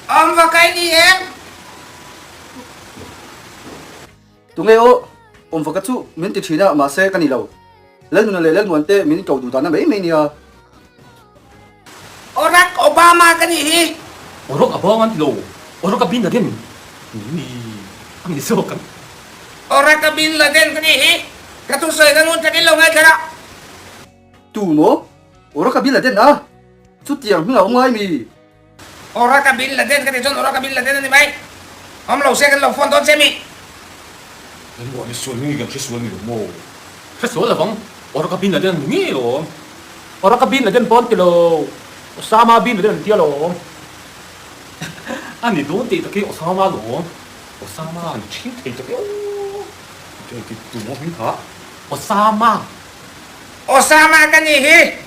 Ông và cái gì em? Tụi nghe ô, ông phải cắt chú, mình tiệt nào mà xe cái này lâu. Lên nó lên nguồn tê, mình cầu đủ toàn là mấy nia. Barack Obama cái gì? Orang abangan ti lo. Orang ka bin din. Ni ang iso kan. Barack Bin Laden cái gì? Cái tôi sợi cái ngôn cái lâu ngay cái đó. Tụ mố, ora kabila den à. Chút tiền mình là ông ai mi. Barack Bin Laden cái gì? John Barack Bin Laden này mày. Ông lâu xe cái lâu phone đón xe mi. Ni mo ni suan ni ga suan ni mo. Suan la bang. Orang ka bin din ni lo. Orang ka bin din pon ti lo. Osama bin Laden ti lo. Ani don ti ta ke Osama lo. Osama ni chin ti ta ke. Cái tụ mo hin ha. Osama. Osama cái gì?